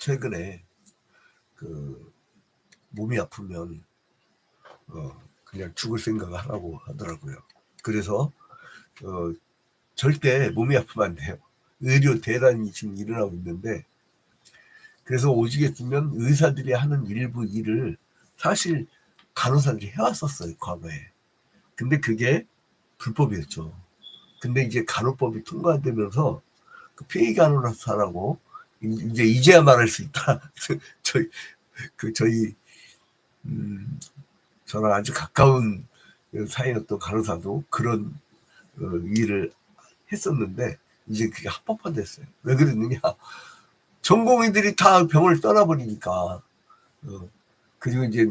최근에 그 몸이 아프면 그냥 죽을 생각을 하라고 하더라고요. 그래서 절대 몸이 아프면 안 돼요. 의료 대란이 지금 일어나고 있는데, 그래서 오죽했으면 의사들이 하는 일부 일을 사실 간호사들이 해왔었어요, 과거에. 근데 그게 불법이었죠. 근데 이제 간호법이 통과되면서 그 폐위 간호사라고 이제야 말할 수 있다. 저희 저랑 아주 가까운 사이였던 간호사도 그런 일을 했었는데 이제 그게 합법화됐어요. 왜 그랬느냐? 전공의들이 다 병원을 떠나버리니까. 그리고 이제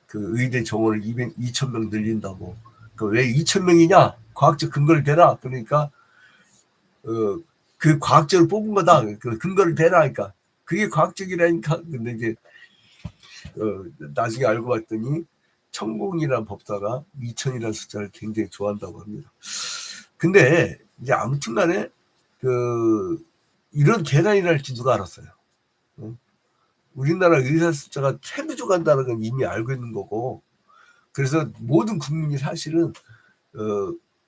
그 의대 정원을 2,000명 늘린다고. 왜 2,000명이냐? 과학적 근거를 대라. 그러니까 그 과학적으로 뽑은 거다. 그 근거를 대라. 그러니까 그게 과학적이라니까. 근데 이제 나중에 알고 봤더니 천공이라는 법사가 2,000이라는 숫자를 굉장히 좋아한다고 합니다. 근데 이제 아무튼간에 이런 계단이랄지 누가 알았어요. 우리나라 의사 숫자가 세 부족한다는 건 이미 알고 있는 거고, 그래서 모든 국민이 사실은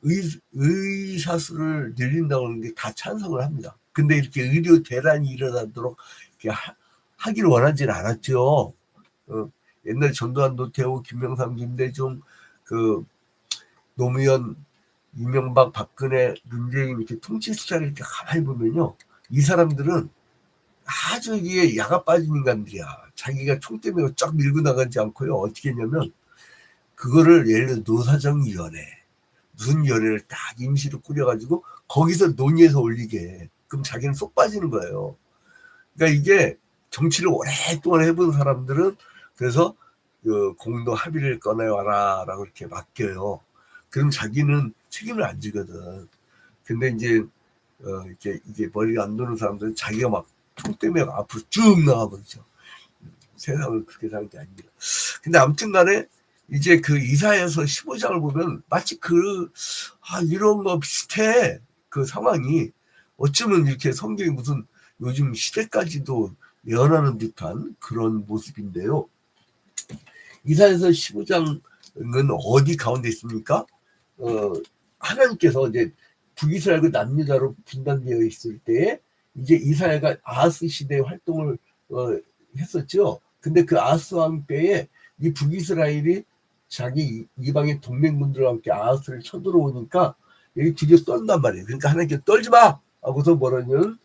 의사 수를 늘린다고 하는 게 다 찬성을 합니다. 근데 이렇게 의료 대란이 일어나도록 이렇게 하기를 원하지는 않았죠. 옛날 전두환, 노태우, 김영삼, 김대중, 노무현, 이명박, 박근혜, 문재인 이렇게 통치 수사를 이렇게 가만히 보면요, 이 사람들은 아주 이게 야가 빠진 인간들이야. 자기가 총 때문에 쫙 밀고 나가지 않고요. 어떻게 했냐면 그거를 예를 들어 노사정위원회 무슨 위원회를 딱 임시로 꾸려가지고 거기서 논의해서 올리게. 그럼 자기는 쏙 빠지는 거예요. 그러니까 이게 정치를 오랫동안 해본 사람들은 그래서 공동 합의를 꺼내와라 라고 이렇게 맡겨요. 그럼 자기는 책임을 안 지거든. 근데 이제 이게 머리가 안 도는 사람들은 자기가 막 총 때문에 앞으로 쭉 나가버리죠. 세상을 그렇게 사는 게 아닙니다. 근데 아무튼 간에 이제 그 이사야서 15장을 보면 마치 이런 거 비슷해. 그 상황이 어쩌면 이렇게 성경이 무슨 요즘 시대까지도 예언하는 듯한 그런 모습인데요. 이사야서 15장은 어디 가운데 있습니까? 하나님께서 이제 북이스라엘과 남유다로 분단되어 있을 때에 이제 이사야가 아하스 시대의 활동을 했었죠. 근데 그 아하스 왕 때에 이 북이스라엘이 자기 이방의 동맹군들과 함께 아하스를 쳐들어오니까 여기 드디어 떤단 말이에요. 그러니까 하나님께 떨지 마! 하고서 뭐라냐면,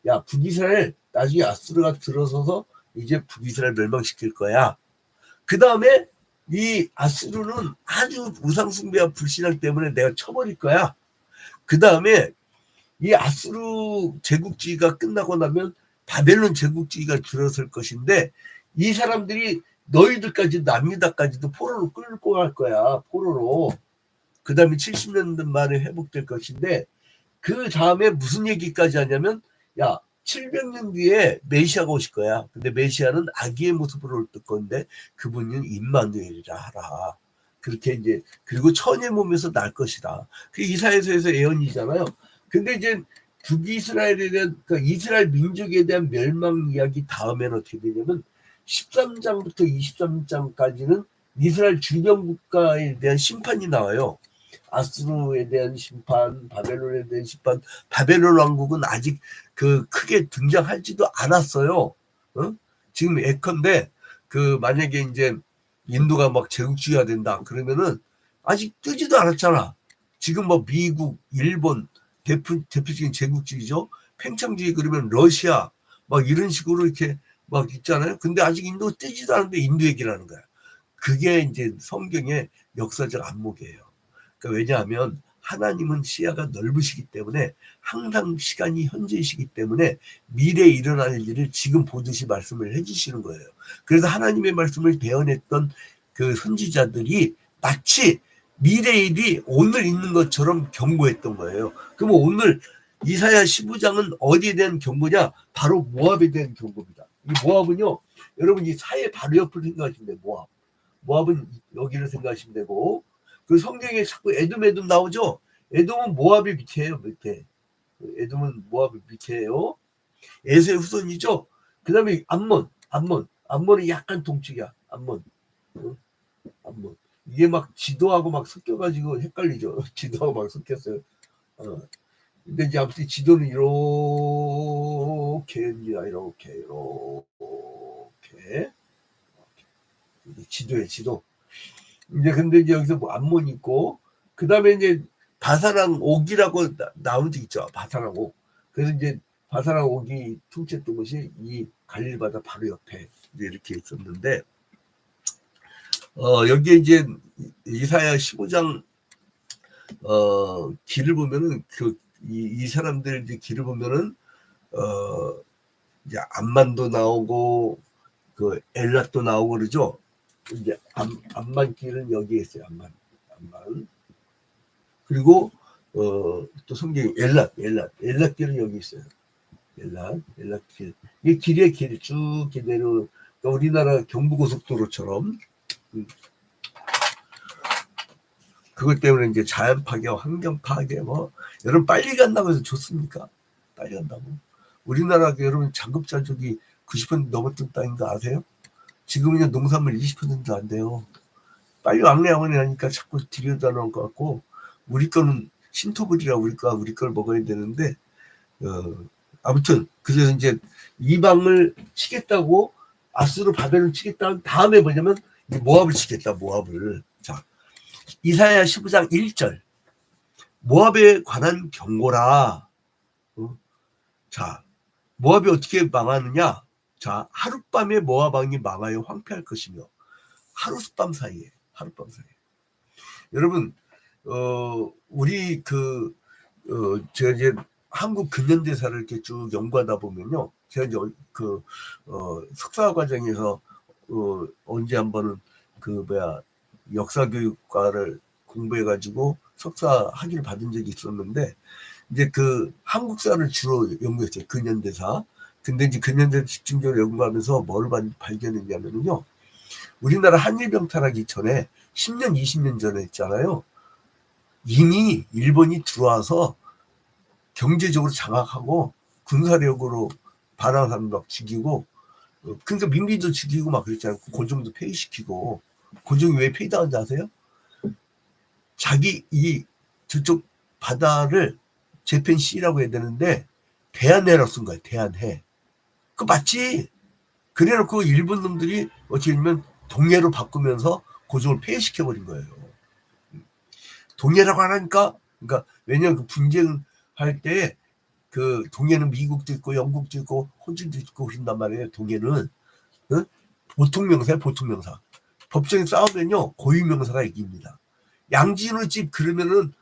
야, 북이스라엘 나중에 아수르가 들어서서 이제 북이스라엘 멸망시킬 거야. 그 다음에 이 아수르는 아주 우상숭배와 불신앙 때문에 내가 쳐버릴 거야. 그 다음에 이 아수르 제국주의가 끝나고 나면 바벨론 제국주의가 들어설 것인데, 이 사람들이 너희들까지 남유다까지도 포로로 끌고 갈 거야. 포로로. 그 다음에 70년 만에 회복될 것인데, 그 다음에 무슨 얘기까지 하냐면, 야, 700년 뒤에 메시아가 오실 거야. 근데 메시아는 아기의 모습으로 올 건데 그분은 임마누엘이라 하라. 그렇게 이제, 그리고 천의 몸에서 날 것이다. 그 이사야서에서 예언이잖아요. 근데 이제 북이스라엘에 대한, 그러니까 이스라엘 민족에 대한 멸망 이야기 다음에는 어떻게 되냐면 13장부터 23장까지는 이스라엘 주변 국가에 대한 심판이 나와요. 아수르에 대한 심판, 바벨론에 대한 심판. 바벨론 왕국은 아직 크게 등장하지도 않았어요. 지금 예컨대 만약에 이제 인도가 막 제국주의가 된다 그러면은 아직 뜨지도 않았잖아. 지금 뭐 미국, 일본 대표적인 제국주의죠. 팽창주의 그러면 러시아 막 이런 식으로 이렇게 막 있잖아요. 근데 아직 인도 뜨지도 않은데 인도 얘기를 하는 거야. 그게 이제 성경의 역사적 안목이에요. 그러니까 왜냐하면 하나님은 시야가 넓으시기 때문에 항상 시간이 현재이시기 때문에 미래에 일어날 일을 지금 보듯이 말씀을 해주시는 거예요. 그래서 하나님의 말씀을 대언했던 그 선지자들이 마치 미래의 일이 오늘 있는 것처럼 경고했던 거예요. 그러면 오늘 이사야 15장은 어디에 대한 경고냐? 바로 모압에 대한 경고입니다. 이 모압은요, 여러분 이 사해 바로 옆을 생각하시면 돼요. 모압은 여기를 생각하시면 되고, 그 성경에 자꾸 에돔 나오죠? 에돔은 모압의 밑에예요, 밑에. 에돔은 모압의 밑에예요. 에서의 후손이죠? 그 다음에 암몬이 약간 동쪽이야. 암몬. 이게 막 지도하고 막 섞여가지고 헷갈리죠. 지도하고 막 섞였어요. 근데 이제 아무튼 지도는 이렇게입니다. 이렇게. 지도에 지도. 이제 근데 이제 여기서 뭐 암몬 있고, 그 다음에 이제 바사랑 옥이라고 나온 적 있죠. 바사랑 옥. 그래서 이제 바사랑 옥이 통치했던 것이 이 갈릴 바다 바로 옆에 이제 이렇게 있었는데, 여기에 이제 이사야 15장 길을 보면은 이 사람들 이제 길을 보면은 이제 암만도 나오고 그 엘랏도 나오고 그러죠. 이제 암만 길은 여기에 있어요. 암만. 그리고 또 성경이 엘랏 길은 여기 있어요. 엘랏 길. 이 길의 길 쭉 내려 우리나라 경부고속도로처럼. 그것 때문에 이제 자연 파괴, 환경 파괴, 뭐 여러분 빨리 간다고 해서 좋습니까? 빨리 간다고. 우리나라 여러분 장급자족이 90% 넘었던 땅인 거 아세요? 지금은 농산물 20%도 안 돼요. 빨리 왕래왕래 하니까 자꾸 들여다놓은 것 같고, 우리 거는 신토불이라 우리 걸 먹어야 되는데, 아무튼 그래서 이제 이방을 치겠다고 아수르 바벨을 치겠다는 다음에 뭐냐면 모압을 치겠다. 모압을. 자, 이사야 15장 1절 모압에 관한 경고라. 자, 모압이 어떻게 망하느냐? 자, 하룻밤에 모압 왕이 망하여 황폐할 것이며, 하룻밤 사이에. 여러분, 우리 제가 이제 한국 근현대사를 이렇게 쭉 연구하다 보면요, 제가 이제 석사 과정에서 언제 한 번은 역사교육과를 공부해가지고 석사 학위를 받은 적이 있었는데, 이제 한국사를 주로 연구했어요. 근현대사. 근데 이제 근현대사 집중적으로 연구하면서 뭘 발견했냐면요, 우리나라 한일병탈하기 전에 10년, 20년 전에 있잖아요. 이미 일본이 들어와서 경제적으로 장악하고 군사력으로 반항 사람도 막 죽이고, 그러니까 민비도 죽이고 막 그랬잖아요. 고종도 폐위시키고. 고종이 왜 폐위당한지 아세요? 자기 저쪽 바다를 재팬시라고 해야 되는데 대한해라고 쓴 거야. 대한해. 그거 맞지? 그래놓고 일본 놈들이 어떻게 보면 동해로 바꾸면서 고종을 폐위시켜버린 거예요. 동해라고 하니까, 그러니까 왜냐면 분쟁할 때 동해는 미국도 있고 영국도 있고 호주도 있고 그런단 말이에요. 동해는 보통명사야. 보통명사. 법정에 싸우면요 고유명사가 이깁니다. 양진우 집 그러면은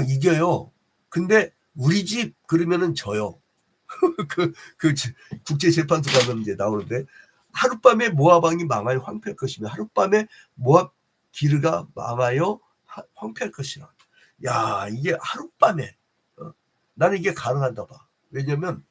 이겨요. 근데 우리 집 그러면은 져요. 국제재판소 가면 이제 나오는데, 하룻밤에 모압 왕이 망하여 황폐할 것이며, 하룻밤에 모압 기르가 망하여 황폐할 것이라. 야, 이게 하룻밤에. 나는 이게 가능하다 봐. 왜냐면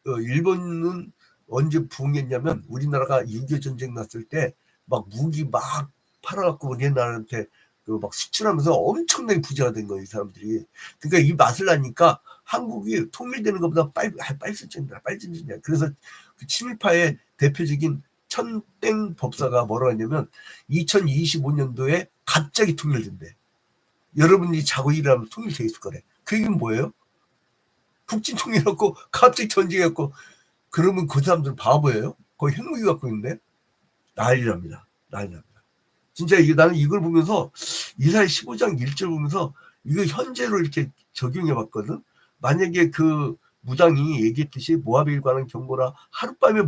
일본은 언제 부흥했냐면, 우리나라가 6.25 전쟁 났을 때 막 무기 막 팔아갖고 우리나라한테 막 수출하면서 엄청나게 부자가 된 거예요, 이 사람들이. 그러니까 이 맛을 나니까 한국이 통일되는 것보다 빨리 전쟁이다. 그래서 친일파의 대표적인 천땡 법사가 뭐라고 했냐면, 2025년도에 갑자기 통일된대. 여러분이 자고 일하면 통일돼 있을 거래. 그 얘기는 뭐예요? 북진 통일하고 갑자기 전쟁했고, 그러면 그 사람들 바보예요? 거의 핵무기 갖고 있는데? 난리납니다. 진짜 나는 이걸 보면서 이사야 15장 1절 보면서 이거 현재로 이렇게 적용해 봤거든. 만약에 무당이 얘기했듯이 모압에 관한 경고라, 하룻밤에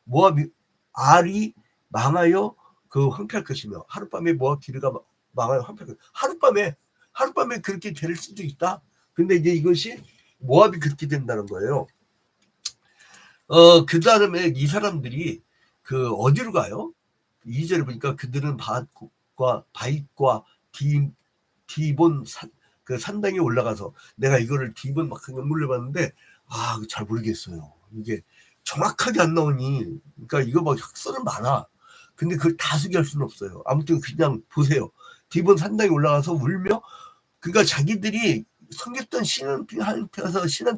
모압이 알이 망하여 황폐할 것이며, 하룻밤에 모압 기르가 망하여 황폐할 것이며, 하룻밤에 그렇게 될 수도 있다. 근데 이제 이것이 모압이 그렇게 된다는 거예요. 그 다음에 이 사람들이 어디로 가요? 2절에 보니까 그들은 바잇과 디본 산당에 올라가서, 내가 이거를 디본 막 물려봤는데 잘 모르겠어요. 이게 정확하게 안 나오니. 그러니까 이거 막 흑설은 많아. 근데 그걸 다 소개할 수는 없어요. 아무튼 그냥 보세요. 디본 산당에 올라가서 울며, 그러니까 자기들이 섬겼던 신한테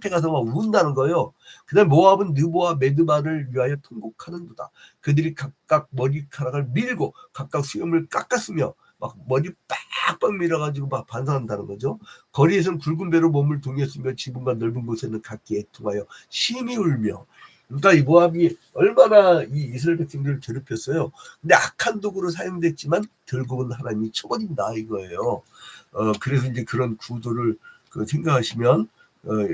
가서 막 운다는 거예요. 그다음에 모압은 느보와 메드바를 위하여 통곡하는도다. 그들이 각각 머리카락을 밀고 각각 수염을 깎았으며 막 머리 빡빡 밀어가지고 막 반성한다는 거죠. 거리에서는 굵은 배로 몸을 동였으며 지붕과 넓은 곳에는 각기 애통하여 심히 울며. 그러니까 이 모압이 얼마나 이 이스라엘 백성들을 괴롭혔어요. 근데 악한 도구로 사용됐지만 결국은 하나님이 쳐버린다 이거예요. 그래서 이제 그런 구도를 생각하시면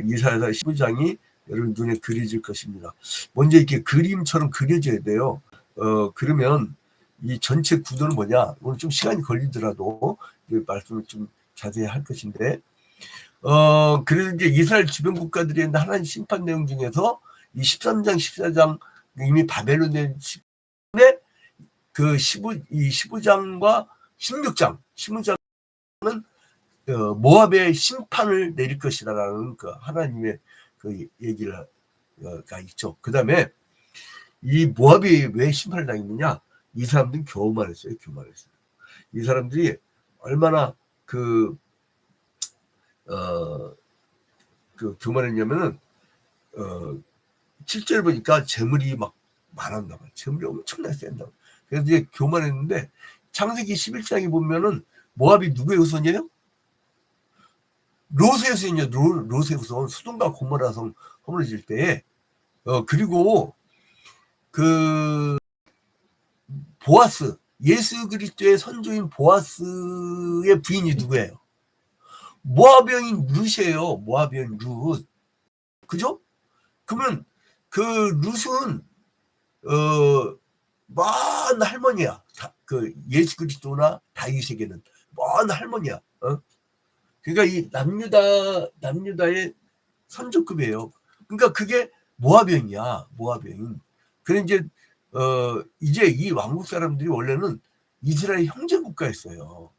이사야 15장이 여러분 눈에 그려질 것입니다. 먼저 이렇게 그림처럼 그려져야 돼요. 그러면 이 전체 구도는 뭐냐? 오늘 좀 시간이 걸리더라도 말씀을 좀 자세히 할 것인데, 그래서 이제 이스라엘 주변 국가들이 있는 하나님 심판 내용 중에서 이 13장, 14장 이미 바벨론의 그 15장과 16장은 모압의 심판을 내릴 것이다라는 그 하나님의 그 얘기가 있죠. 그 다음에 이 모압이 왜 심판을 당했느냐? 이 사람들은 교만했어요. 이 사람들이 얼마나 교만했냐면은 7절 보니까 재물이 막 많았나 봐요. 재물이 엄청나게 센다. 그래서 이제 교만했는데 창세기 11장에 보면은 모압이 누구의 후손이에요? 롯의 후손이에요. 롯의 후손. 수동과 고모라성 허물어질 때에 그리고 보아스, 예수 그리스도의 선조인 보아스의 부인이 누구예요? 모압여인 룻이에요. 모압여인 룻. 그죠? 그러면 그 룻은 먼 할머니야. 예수 그리스도나 다윗에게는 먼 할머니야. 그러니까 이 남유다의 선조급이에요. 그러니까 그게 모압여인이야. 모압여인. 그래 이제 이 왕국 사람들이 원래는 이스라엘 형제 국가였어요.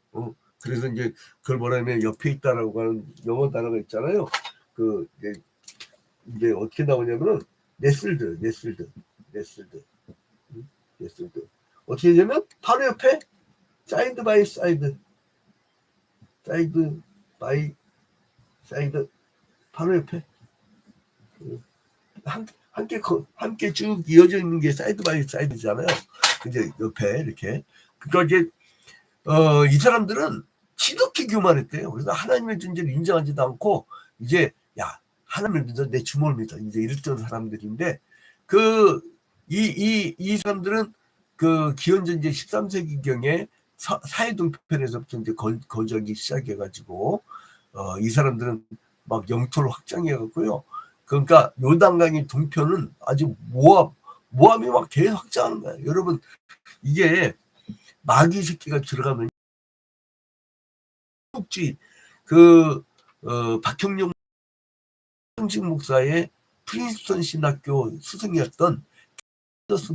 그래서 이제 그걸 뭐라면 옆에 있다라고 하는 영어 단어가 있잖아요. 이제 어떻게 나오냐면은 네슬드. 어떻게 되냐면 바로 옆에 사이드 바이 사이드 바로 옆에 함께 쭉 이어져 있는 게 사이드 바이 사이드잖아요. 이제 옆에 이렇게. 그러니까 이제 이 사람들은 지독히 교만했대요. 그래서 하나님의 존재를 인정하지도 않고 이제 야 하나님을 믿어 내 주먹을 믿어 이제 이랬던 사람들인데 이 사람들은 기원전제 13세기경에 사해동편에서부터 이제 거적이 시작해가지고 이 사람들은 막 영토를 확장해갖고요. 그러니까 요단강의 동편은 아주 모압이 막 계속 확장하는 거야. 여러분 이게 마귀 새끼가 들어가면 박형룡 목사의 프린스턴 신학교 스승이었던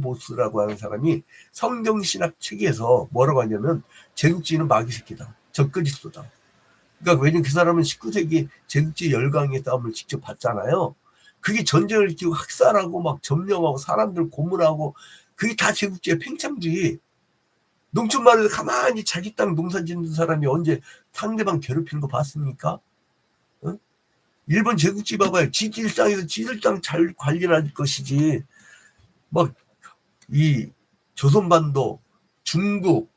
보스라고 하는 사람이 성경신학 책에서 뭐라고 하냐면 제국주의는 마귀 새끼다. 적그리스도다. 그러니까 왜냐면 그 사람은 19세기 제국주의 열강의 싸움을 직접 봤잖아요. 그게 전쟁을 일으키고 학살하고 막 점령하고 사람들 고문하고 그게 다 제국주의 팽창주의. 농촌 마을에서 가만히 자기 땅 농사 짓는 사람이 언제 상대방 괴롭히는 거 봤습니까? 일본 제국주의 봐봐요. 지들 땅에서 지들 땅 잘 관리를 할 것이지. 막 이 조선반도, 중국,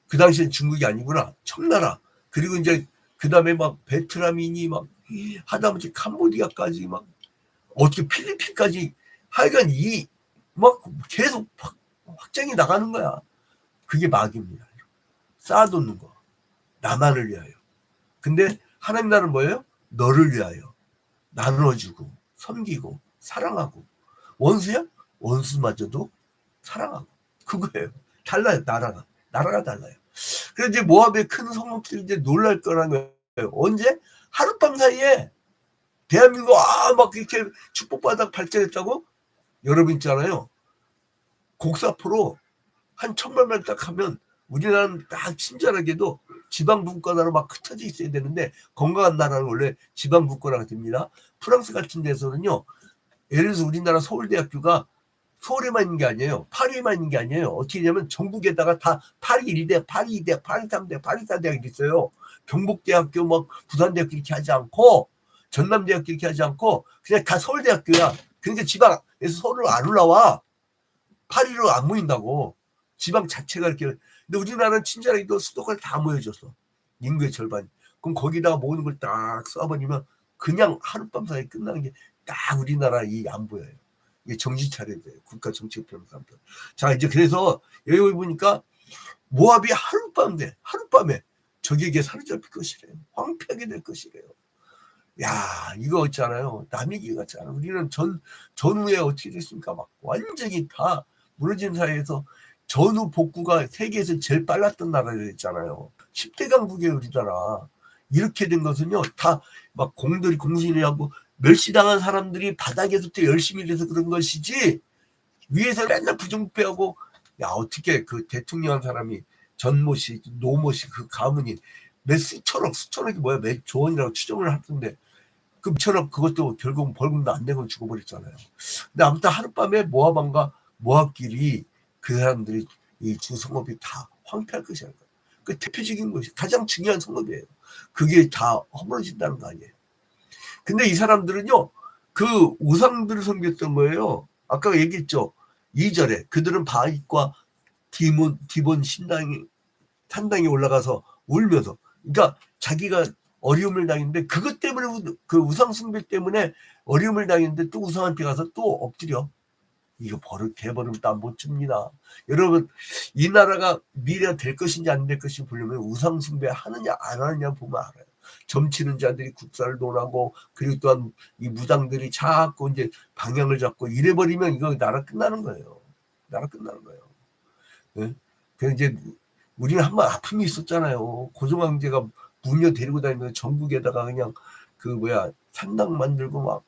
그 당시엔 중국이 아니구나. 청나라. 그리고 이제 그 다음에 막 베트남인이 막 하다못해 캄보디아까지 막 어떻게 필리핀까지 하여간 막 계속 확장이 나가는 거야. 그게 마귀입니다. 쌓아놓는 거. 나만을 위하여. 근데 하나님 나라는 뭐예요? 너를 위하여. 나눠주고 섬기고 사랑하고. 원수야? 원수마저도 사랑하고. 그거예요. 달라요. 나라가 달라요. 그래서 이제 모압의 큰 성읍들이 이제 놀랄 거라는 거예요. 언제? 하룻밤 사이에 대한민국 막 이렇게 축복바닥 발전했다고? 여러분 있잖아요. 곡사포로 한 1000만만 딱 하면 우리나라는 딱 친절하게도 지방분권화로 막 흩어져 있어야 되는데 건강한 나라는 원래 지방분권화가 됩니다. 프랑스 같은 데서는요. 예를 들어서 우리나라 서울대학교가 서울에만 있는 게 아니에요. 파리에만 있는 게 아니에요. 어떻게 되냐면 전국에다가 다 파리 1대, 파리 2대, 파리 3대, 파리 4대학이 있어요. 경북대학교 막 부산대학교 이렇게 하지 않고 전남대학교 이렇게 하지 않고 그냥 다 서울대학교야. 그러니까 지방에서 서울로 안 올라와. 파리로 안 모인다고. 지방 자체가 이렇게. 근데 우리나라는 친절하게도 수도권에 다 모여졌어. 인구의 절반이. 그럼 거기다가 모든 걸 딱 쏴버리면 그냥 하룻밤 사이에 끝나는 게 딱 우리나라 안 보여요. 이게 정신 차려야 돼요. 국가 정책 배우는 사람들. 자, 이제 그래서 여기 보니까 모압이 하룻밤에 적에게 사로잡힐 것이래요. 황폐하게 될 것이래요. 야, 이거 있잖아요. 남의 기 같잖아. 우리는 전후에 어떻게 됐습니까? 막 완전히 다 무너진 사회에서 전후 복구가 세계에서 제일 빨랐던 나라였잖아요. 10대 강국이에요, 우리나라. 이렇게 된 것은요, 다 막 공들이 공신을 하고 멸시당한 사람들이 바닥에서부터 열심히 일해서 그런 것이지, 위에서 맨날 부정부패하고, 야, 어떻게 그 대통령 한 사람이 전모 씨, 노모 씨, 그 가문이 몇 수천억이 뭐야, 몇 조원이라고 추정을 하던데, 그 천억 그것도 결국 벌금도 안 내고 죽어버렸잖아요. 근데 아무튼 하룻밤에 모압왕과 모압길이 그 사람들이 이 주 성읍이 다 황폐할 것이라는 거예요. 그 대표적인 것이 가장 중요한 성읍이에요. 그게 다 허물어진다는 거 아니에요. 근데 이 사람들은요, 그 우상들을 섬겼던 거예요. 아까 얘기했죠. 2절에 그들은 바윗과 디본 산당에 올라가서 울면서, 그러니까 자기가 어려움을 당했는데 그것 때문에, 그 우상 숭배 때문에 어려움을 당했는데 또 우상한테 가서 또 엎드려. 이거 개버름 땀 못 줍니다. 여러분, 이 나라가 미래가 될 것인지 안 될 것인지 보려면 우상 숭배 하느냐 안 하느냐 보면 알아요. 점치는 자들이 국사를 논하고, 그리고 또한 이 무당들이 자꾸 이제 방향을 잡고 이래버리면 이거 나라 끝나는 거예요. 나라 끝나는 거예요. 네? 그래서 이제 우리는 한번 아픔이 있었잖아요. 고종황제가 무녀 데리고 다니면서 전국에다가 그냥 산당 만들고 막,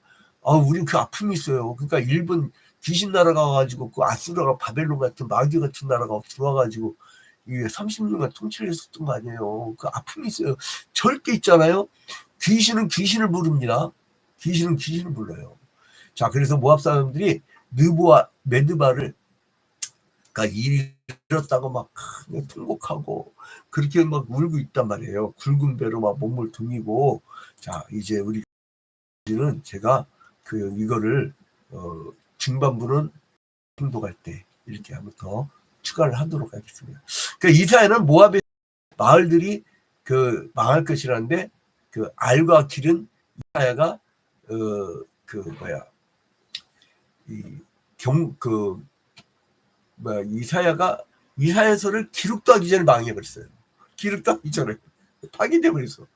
우린 그 아픔이 있어요. 그러니까 일본 귀신 나라가 와가지고 그 아수라가 바벨론 같은 마귀 같은 나라가 들어와가지고 이게 30년간 통치를 했었던 거 아니에요. 그 아픔이 있어요. 절대 있잖아요. 귀신은 귀신을 부릅니다. 귀신은 귀신을 불러요. 자, 그래서 모압 사람들이 느보와 메드바를, 그러니까 잃었다고 막 통곡하고 그렇게 막 울고 있단 말이에요. 굵은 배로 막 몸을 등이고. 자, 이제 우리는 제가 이거를 중반부는 행동할 때 이렇게 한번 더 추가를 하도록 하겠습니다. 그러니까 이사야는 모압의 마을들이 망할 것이라는데, 그 알과 길은 이사야가 이사야서를 기록도 하기 전에 망해버렸어요. 기록도 하기 전에 파괴돼 버렸어.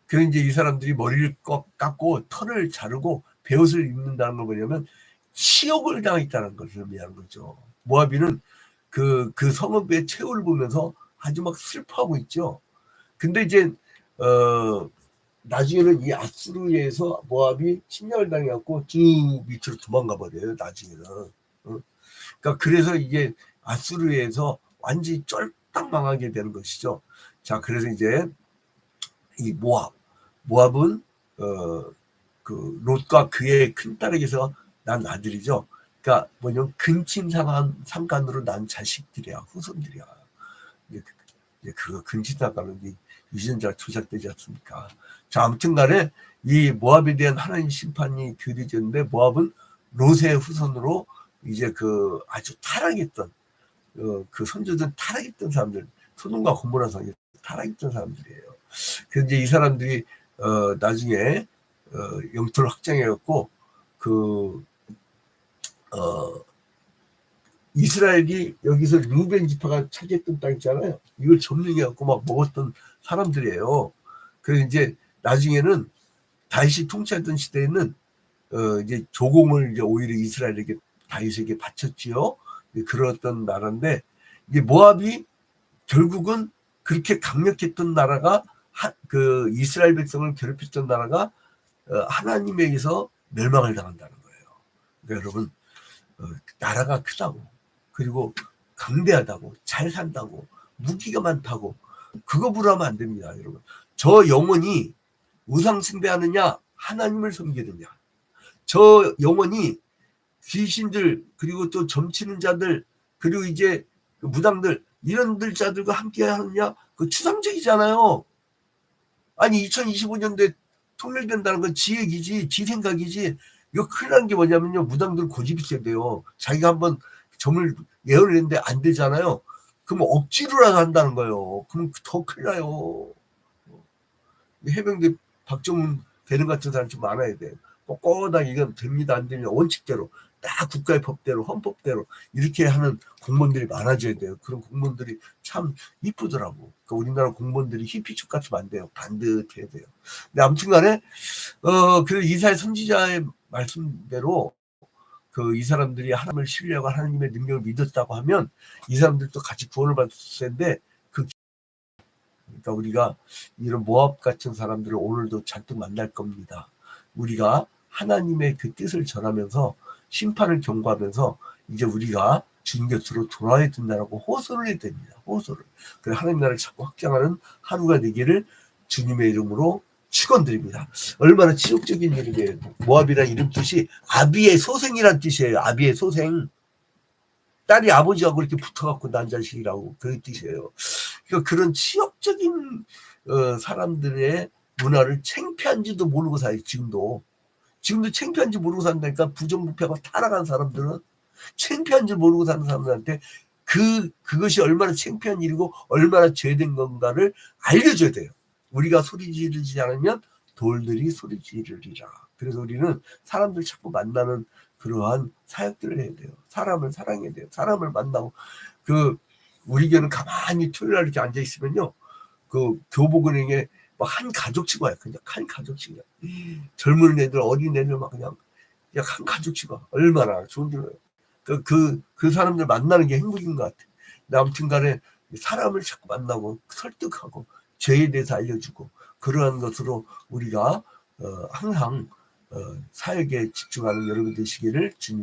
그래서 이제 이 사람들이 머리를 깎고 털을 자르고 베옷을 입는다는 건 뭐냐면 치욕을 당했다는 것을 의미하는 거죠. 모압이는 그 성읍의 최후를 보면서 아주 막 슬퍼하고 있죠. 근데 이제 나중에는 이 아수르에서 모압이 침략을 당해갖고 쭉 밑으로 도망가 버려요. 나중에는. 그러니까 그래서 이게 아수르에서 완전히 쫄딱 망하게 되는 것이죠. 자, 그래서 이제 이 모압은 그 롯과 그의 큰딸에게서 난 아들이죠. 그러니까 뭐냐면 근친상간으로 난 자식들이야, 후손들이야. 이제 그거 근친상간은 유전자가 조작되지 않습니까? 자, 아무튼간에 이 모압에 대한 하나님 심판이 그려졌는데, 모압은 롯의 후손으로 이제 아주 타락했던 그 선조들 타락했던 사람들, 소돔과 고모라 성에 타락했던 사람들이에요. 그래서 이제 이 사람들이 나중에 영토를 확장해갖고 이스라엘이 여기서 루벤 지파가 차지했던 땅 있잖아요. 이걸 점령해갖고 막 먹었던 사람들이에요. 그래서 이제 나중에는 다윗이 통치하던 시대에는 이제 조공을 이제 오히려 이스라엘에게, 다윗에게 바쳤지요. 그랬던 나라인데, 이제 모압이 결국은 그렇게 강력했던 나라가, 그 이스라엘 백성을 괴롭혔던 나라가 하나님에게서 멸망을 당한다는 거예요. 그러니까 여러분, 나라가 크다고, 그리고 강대하다고, 잘 산다고, 무기가 많다고, 그거 부르면 안 됩니다, 여러분. 저 영혼이 우상 숭배하느냐, 하나님을 섬기느냐, 저 영혼이 귀신들, 그리고 또 점치는 자들, 그리고 이제 무당들, 이런 자들과 함께 하느냐, 그 추상적이잖아요. 아니 2025년도에 통일된다는 건 지 얘기지, 지 생각이지. 이거 큰일 난 게 뭐냐면요, 무당들 고집이 세대요. 자기가 한번 점을 예언을 했는데 안 되잖아요. 그럼 억지로라도 한다는 거예요. 그럼 더 큰일 나요. 해병대 박정훈 대령 같은 사람 좀 많아야 돼요. 꼿꼿하게 이건 됩니다 안 됩니다 원칙대로 딱 국가의 법대로 헌법대로 이렇게 하는 공무원들이 많아져야 돼요. 그런 공무원들이 참 이쁘더라고. 그러니까 우리나라 공무원들이 히피축 같으면 안 돼요. 반듯해야 돼요. 근데 아무튼간에 그 이사의 선지자의 말씀대로 그 이 사람들이 하나님을 신뢰하고 하나님의 능력을 믿었다고 하면 이 사람들도 같이 구원을 받았을 텐데 그러니까 우리가 이런 모압 같은 사람들을 오늘도 잔뜩 만날 겁니다. 우리가 하나님의 그 뜻을 전하면서 심판을 경고하면서 이제 우리가 주님 곁으로 돌아야 된다라고 호소를 해야 됩니다. 호소를. 그래서 하나님 나라를 자꾸 확장하는 하루가 되기를 주님의 이름으로 축원드립니다. 얼마나 치욕적인 일이에요. 모압이라는 이름 뜻이 아비의 소생이란 뜻이에요. 아비의 소생. 딸이 아버지하고 이렇게 붙어갖고 난 자식이라고 그런 뜻이에요. 그러니까 그런 치욕적인 사람들의 문화를 창피한지도 모르고 살아요. 지금도 창피한지 모르고 산다니까. 부정부패하고 타락한 사람들은 창피한지 모르고 사는 사람들한테 그것이 얼마나 창피한 일이고 얼마나 죄된 건가를 알려줘야 돼요. 우리가 소리 지르지 않으면 돌들이 소리 지르리라. 그래서 우리는 사람들 자꾸 만나는 그러한 사역들을 해야 돼요. 사람을 사랑해야 돼요. 사람을 만나고 우리 교회는 가만히 토요일 날 이렇게 앉아 있으면요, 그 교복은행에 막 한 가족씩 와요. 그냥 한 가족씩. 젊은 애들, 어린 애들 막 그냥 한 가족씩 와. 얼마나 좋은 줄 알아요. 그 사람들 만나는 게 행복인 것 같아. 근데 아무튼간에 사람을 자꾸 만나고 설득하고 죄에 대해서 알려주고 그러한 것으로 우리가 항상 사역에 집중하는 여러분 되시기를 주님